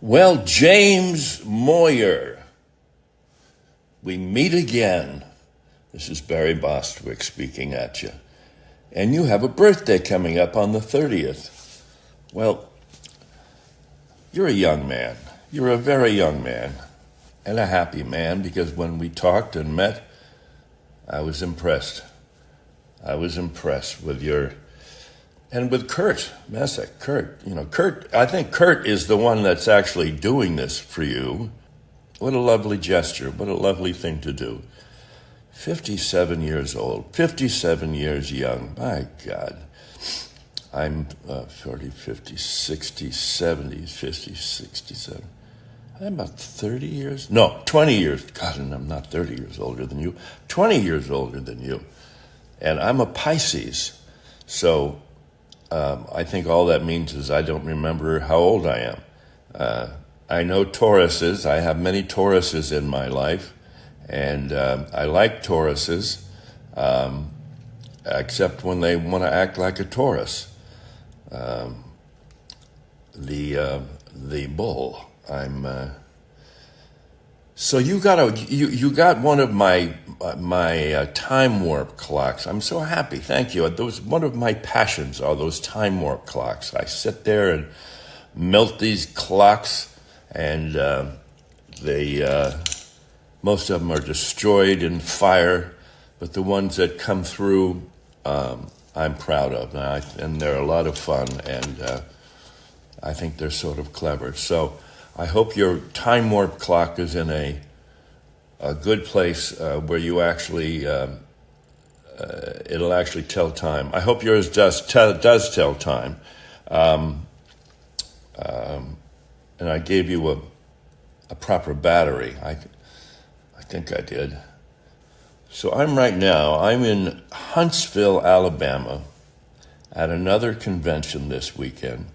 Well, James Moyer, we meet again. This is Barry Bostwick speaking at you. And you have a birthday coming up on the 30th. Well, you're a young man. You're a very young man and a happy man, because when we talked and met, I was impressed. I was impressed with with Kurt Messick. Kurt, I think Kurt is the one that's actually doing this for you. What a lovely gesture. What a lovely thing to do. 57 years old, 57 years young. My God. I'm 40, 50, 60, 70, 50, 67. I'm about 30 years. No, 20 years. God, and I'm not 30 years older than you. 20 years older than you. And I'm a Pisces. So I think all that means is I don't remember how old I am. I know Tauruses. I have many Tauruses in my life. And I like Tauruses, except when they want to act like a Taurus. The bull. So you got one of my time warp clocks. I'm so happy. Thank you. One of my passions are those time warp clocks. I sit there and melt these clocks, and most of them are destroyed in fire, but the ones that come through, I'm proud of, and they're a lot of fun, and I think they're sort of clever. So I hope your time warp clock is in a good place where you actually it'll actually tell time. I hope yours does tell time, and I gave you a proper battery. I think I did. So I'm in Huntsville, Alabama, at another convention this weekend,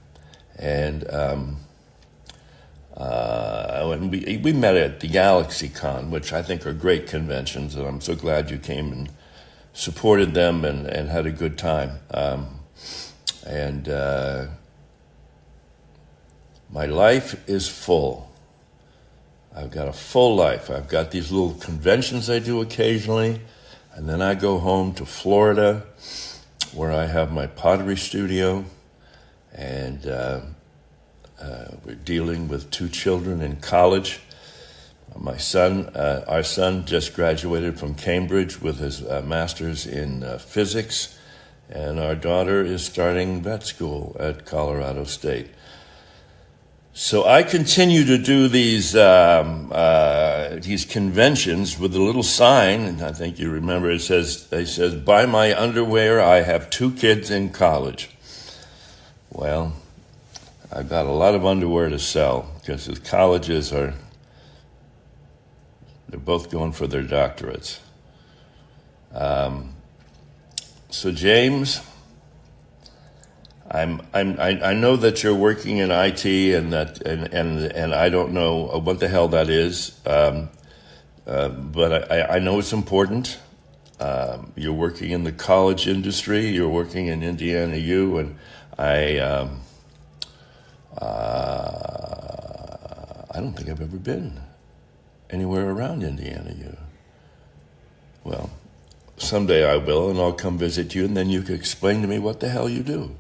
and we met at the GalaxyCon, which I think are great conventions, and I'm so glad you came and supported them and had a good time. My life is full. I've got a full life. I've got these little conventions I do occasionally, and then I go home to Florida, where I have my pottery studio, and we're dealing with 2 children in college. Our son just graduated from Cambridge with his master's in physics, and our daughter is starting vet school at Colorado State. So I continue to do these conventions with a little sign, and I think you remember it says "Buy my underwear. I have 2 kids in college." Well, I've got a lot of underwear to sell because the colleges they're both going for their doctorates. So James, I know that you're working in IT and I don't know what the hell that is, but I know it's important. You're working in the college industry. You're working in Indiana U, and I don't think I've ever been anywhere around Indiana U. Well, someday I will, and I'll come visit you, and then you can explain to me what the hell you do,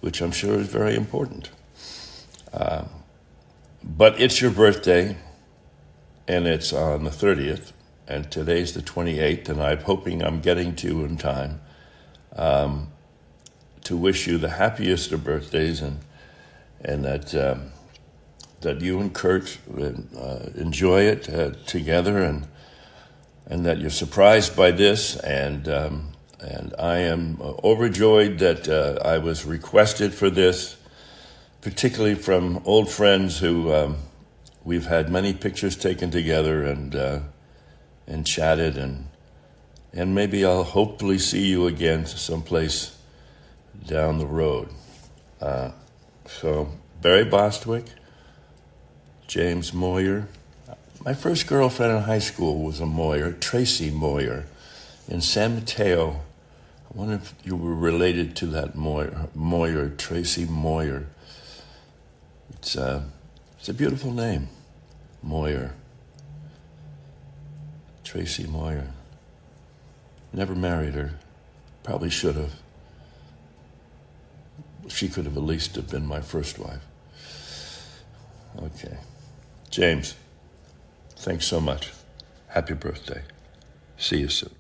which I'm sure is very important. But it's your birthday, and it's on the 30th, and today's the 28th, and I'm hoping I'm getting to you in time to wish you the happiest of birthdays, and that you and Kurt enjoy it together, and that you're surprised by this, and I am overjoyed that I was requested for this, particularly from old friends who we've had many pictures taken together and chatted, and maybe I'll hopefully see you again someplace down the road. So Barry Bostwick, James Moyer. My first girlfriend in high school was a Moyer, Tracy Moyer, in San Mateo. I wonder if you were related to that Moyer, Tracy Moyer. It's It's a beautiful name, Moyer. Tracy Moyer. Never married her. Probably should have. She could have at least have been my first wife. Okay. James, thanks so much. Happy birthday. See you soon.